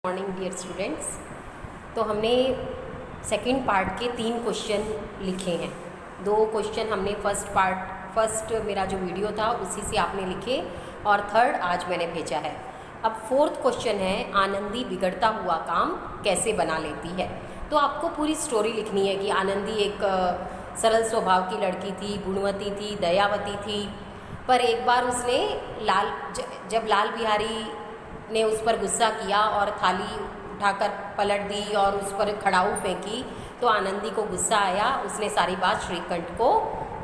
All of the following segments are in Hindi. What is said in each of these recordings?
Morning dear students. तो हमने सेकंड पार्ट के 3 क्वेश्चन लिखे हैं। 2 क्वेश्चन हमने फर्स्ट मेरा जो वीडियो था उसी से आपने लिखे और थर्ड आज मैंने भेजा है। अब 4th क्वेश्चन है, आनंदी बिगड़ता हुआ काम कैसे बना लेती है। तो आपको पूरी स्टोरी लिखनी है कि आनंदी एक सरल स्वभाव की लड़की थी, गुणवती थी, दयावती थी। पर एक बार उसने जब लाल बिहारी ने उस पर गुस्सा किया और थाली उठाकर पलट दी और उस पर खड़ाऊ फेंकी तो आनंदी को गुस्सा आया। उसने सारी बात श्रीकंठ को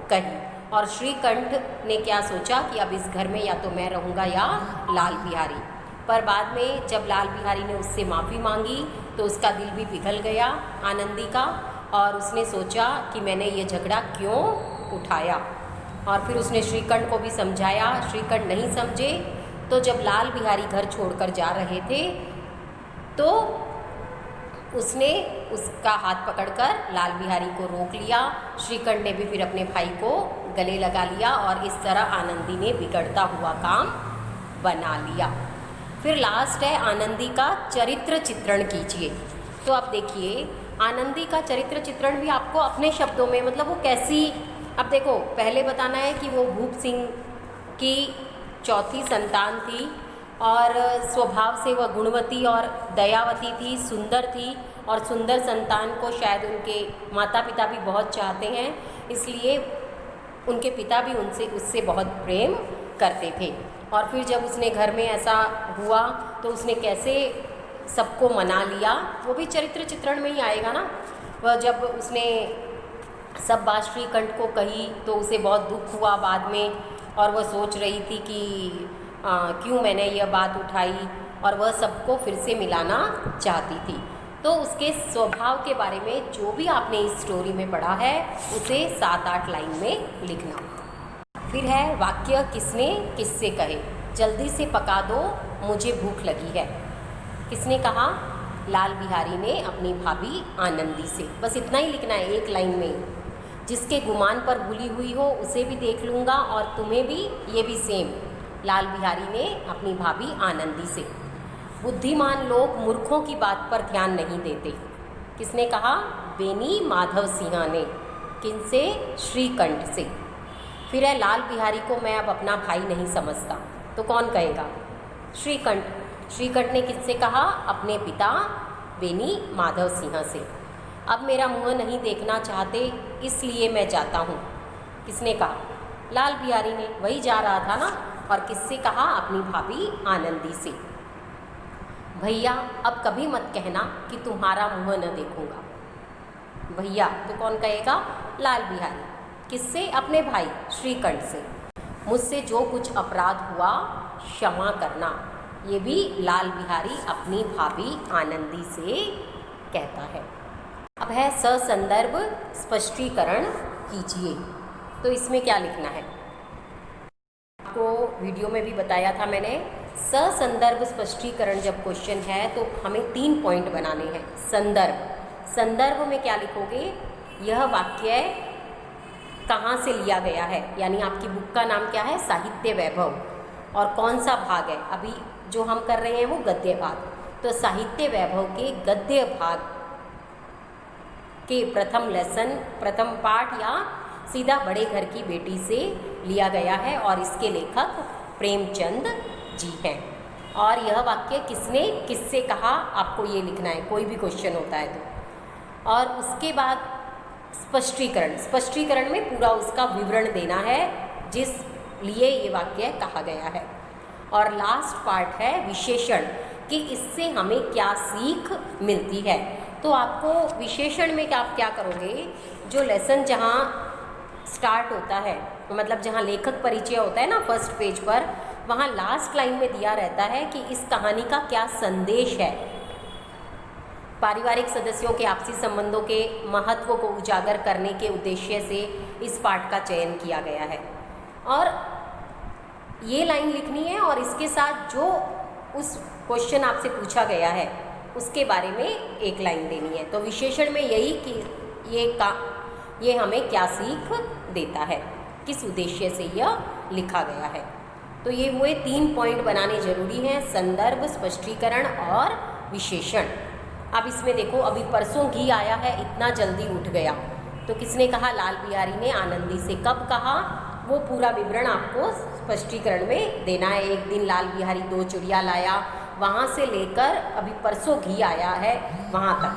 कही और श्रीकंठ ने क्या सोचा कि अब इस घर में या तो मैं रहूँगा या लाल बिहारी। पर बाद में जब लाल बिहारी ने उससे माफ़ी मांगी तो उसका दिल भी पिघल गया आनंदी का, और उसने सोचा कि मैंने ये झगड़ा क्यों उठाया। और फिर उसने श्रीकंठ को भी समझाया, श्रीकंठ नहीं समझे। तो जब लाल बिहारी घर छोड़कर जा रहे थे तो उसने उसका हाथ पकड़कर लाल बिहारी को रोक लिया। श्रीकंठ ने भी फिर अपने भाई को गले लगा लिया और इस तरह आनंदी ने बिगड़ता हुआ काम बना लिया। फिर लास्ट है, आनंदी का चरित्र चित्रण कीजिए। तो आप देखिए, आनंदी का चरित्र चित्रण भी आपको अपने शब्दों में, मतलब वो कैसी, अब देखो पहले बताना है कि वो भूप सिंह की चौथी संतान थी और स्वभाव से वह गुणवती और दयावती थी, सुंदर थी। और सुंदर संतान को शायद उनके माता पिता भी बहुत चाहते हैं, इसलिए उनके पिता भी उससे बहुत प्रेम करते थे। और फिर जब उसने घर में ऐसा हुआ तो उसने कैसे सबको मना लिया, वो भी चरित्र चित्रण में ही आएगा ना। वह जब उसने सब बात श्रीकंठ को कही तो उसे बहुत दुख हुआ बाद में, और वह सोच रही थी कि क्यों मैंने यह बात उठाई, और वह सबको फिर से मिलाना चाहती थी। तो उसके स्वभाव के बारे में जो भी आपने इस स्टोरी में पढ़ा है उसे 7-8 लाइन में लिखना। फिर है वाक्य किसने किससे कहे, जल्दी से पका दो मुझे भूख लगी है। किसने कहा? लाल बिहारी ने अपनी भाभी आनंदी से। बस इतना ही लिखना है एक लाइन में। जिसके गुमान पर भूली हुई हो उसे भी देख लूँगा और तुम्हें भी, ये भी सेम। लाल बिहारी ने अपनी भाभी आनंदी से। बुद्धिमान लोग मूर्खों की बात पर ध्यान नहीं देते। किसने कहा? बेनी माधव सिंह ने। किनसे? श्रीकंठ से। फिर है लाल बिहारी को मैं अब अपना भाई नहीं समझता। तो कौन कहेगा? श्रीकंठ। श्रीकंठ ने किससे कहा? अपने पिता बेनी माधव सिंह से। अब मेरा मुँह नहीं देखना चाहते इसलिए मैं जाता हूँ। किसने कहा? लाल बिहारी ने। वही जा रहा था ना। और किससे कहा? अपनी भाभी आनंदी से। भैया अब कभी मत कहना कि तुम्हारा मुँह न देखूँगा। भैया तो कौन कहेगा? लाल बिहारी। किससे? अपने भाई श्रीकंठ से। मुझसे जो कुछ अपराध हुआ क्षमा करना, ये भी लाल बिहारी अपनी भाभी आनंदी से कहता है। अब है ससंदर्भ स्पष्टीकरण कीजिए। तो इसमें क्या लिखना है? आपको वीडियो में भी बताया था मैंने। ससंदर्भ स्पष्टीकरण जब क्वेश्चन है तो हमें 3 पॉइंट बनाने हैं। संदर्भ में क्या लिखोगे? यह वाक्य कहाँ से लिया गया है, यानी आपकी बुक का नाम क्या है? साहित्य वैभव। और कौन सा भाग है? अभी जो हम कर रहे हैं वो गद्य भाग। तो साहित्य वैभव के गद्य भाग के प्रथम पाठ या सीधा बड़े घर की बेटी से लिया गया है और इसके लेखक प्रेमचंद जी हैं। और यह वाक्य किसने किससे कहा, आपको ये लिखना है कोई भी क्वेश्चन होता है तो। और उसके बाद स्पष्टीकरण में पूरा उसका विवरण देना है जिस लिए ये वाक्य कहा गया है। और लास्ट पार्ट है विशेषण, कि इससे हमें क्या सीख मिलती है। तो आपको विशेषण में आप क्या करोगे? जो लेसन जहाँ स्टार्ट होता है, मतलब जहाँ लेखक परिचय होता है ना फर्स्ट पेज पर, वहाँ लास्ट लाइन में दिया रहता है कि इस कहानी का क्या संदेश है। पारिवारिक सदस्यों के आपसी संबंधों के महत्व को उजागर करने के उद्देश्य से इस पाठ का चयन किया गया है। और ये लाइन लिखनी है और इसके साथ जो उस क्वेश्चन आपसे पूछा गया है उसके बारे में एक लाइन देनी है। तो विशेषण में यही कि ये हमें क्या सीख देता है, किस उद्देश्य से यह लिखा गया है। तो ये हुए 3 पॉइंट बनाने जरूरी हैं, संदर्भ, स्पष्टीकरण और विशेषण। अब इसमें देखो, अभी परसों घी आया है, इतना जल्दी उठ गया, तो किसने कहा? लाल बिहारी ने आनंदी से। कब कहा? वो पूरा विवरण आपको स्पष्टीकरण में देना है। एक दिन लाल बिहारी 2 चिड़िया लाया, वहाँ से लेकर अभी परसों घी आया है वहाँ तक।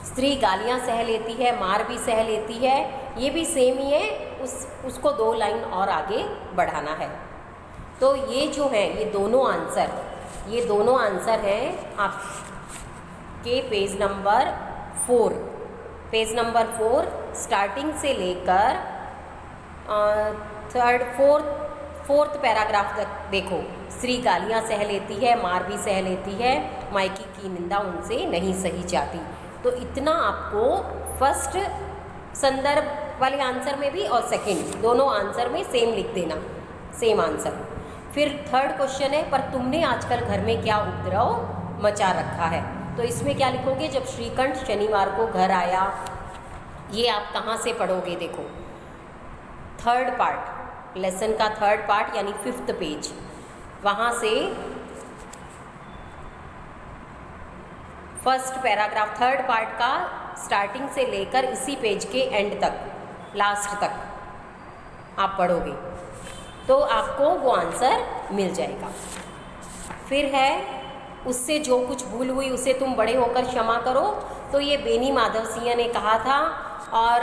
स्त्री गालियाँ सह लेती है, मार भी सह लेती है, ये भी सेम ही है, उसको 2 लाइन और आगे बढ़ाना है। तो ये जो है, ये दोनों आंसर हैं आपके पेज नंबर 4 स्टार्टिंग से लेकर फोर्थ पैराग्राफ तक देखो। स्त्री गालियाँ सह लेती है, मार भी सह लेती है, मायके की निंदा उनसे नहीं सही जाती। तो इतना आपको फर्स्ट संदर्भ वाले आंसर में भी और सेकंड, दोनों आंसर में सेम लिख देना, सेम आंसर। फिर थर्ड क्वेश्चन है, पर तुमने आजकल घर में क्या उपद्रव मचा रखा है? तो इसमें क्या लिखोगे? जब श्रीकंठ शनिवार को घर आया, ये आप कहाँ से पढ़ोगे? देखो, थर्ड पार्ट, लेसन का थर्ड पार्ट यानी 5th पेज, वहाँ से फर्स्ट पैराग्राफ थर्ड पार्ट का स्टार्टिंग से लेकर इसी पेज के एंड तक, लास्ट तक आप पढ़ोगे तो आपको वो आंसर मिल जाएगा। फिर है, उससे जो कुछ भूल हुई उसे तुम बड़े होकर क्षमा करो। तो ये बेनी माधव सिंह ने कहा था, और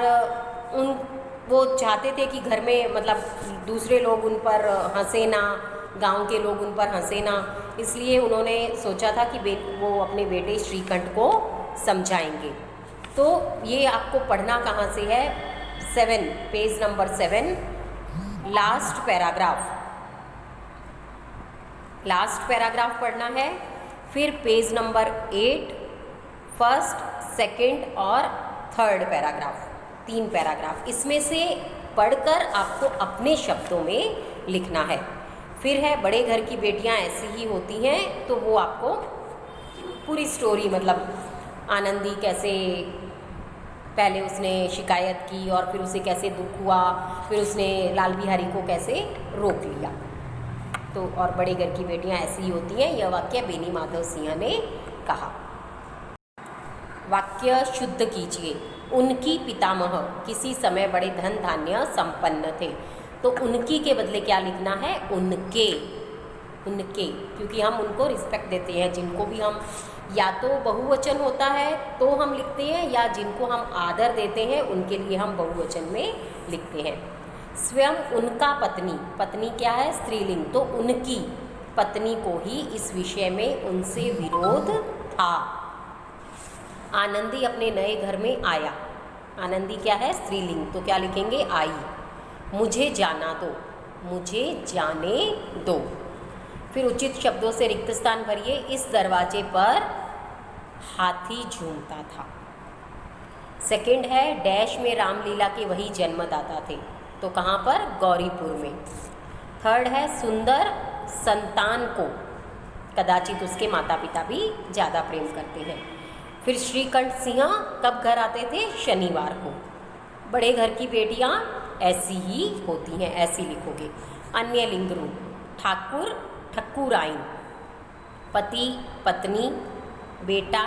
वो चाहते थे कि घर में मतलब दूसरे लोग उन पर हंसे ना, गांव के लोग उन पर हंसे ना, इसलिए उन्होंने सोचा था कि वो अपने बेटे श्रीकंठ को समझाएंगे। तो ये आपको पढ़ना कहाँ से है? 7, पेज नंबर 7, लास्ट पैराग्राफ पढ़ना है। फिर पेज नंबर 8, फर्स्ट, सेकंड और थर्ड पैराग्राफ, 3 पैराग्राफ, इसमें से पढ़कर आपको अपने शब्दों में लिखना है। फिर है, बड़े घर की बेटियां ऐसी ही होती हैं, तो वो आपको पूरी स्टोरी, मतलब आनंदी कैसे पहले उसने शिकायत की और फिर उसे कैसे दुख हुआ, फिर उसने लाल बिहारी को कैसे रोक लिया। तो और बड़े घर की बेटियां ऐसी ही होती हैं, यह वाक्य बेनी माधव सिंह ने कहा। वाक्य शुद्ध कीजिए। उनकी पितामह किसी समय बड़े धन धान्य संपन्न थे। तो उनकी के बदले क्या लिखना है? उनके, क्योंकि हम उनको रिस्पेक्ट देते हैं। जिनको भी हम, या तो बहुवचन होता है तो हम लिखते हैं, या जिनको हम आदर देते हैं उनके लिए हम बहुवचन में लिखते हैं। स्वयं उनका पत्नी क्या है? स्त्रीलिंग, तो उनकी पत्नी को ही इस विषय में उनसे विरोध था। आनंदी अपने नए घर में आया, आनंदी क्या है? स्त्रीलिंग, तो क्या लिखेंगे? आई। मुझे जाना दो। फिर उचित शब्दों से रिक्त स्थान भरिए। इस दरवाजे पर हाथी झूमता था। सेकंड है, डैश में रामलीला के वही जन्मदाता थे। तो कहाँ पर? गौरीपुर में। थर्ड है, सुंदर संतान को कदाचित उसके माता पिता भी ज़्यादा प्रेम करते हैं। फिर श्रीकंठ सिंह कब घर आते थे? शनिवार को। बड़े घर की बेटियां ऐसी ही होती हैं, ऐसी लिखोगे। अन्य लिंग रूप, ठाकुर ठकुराइन, पति पत्नी, बेटा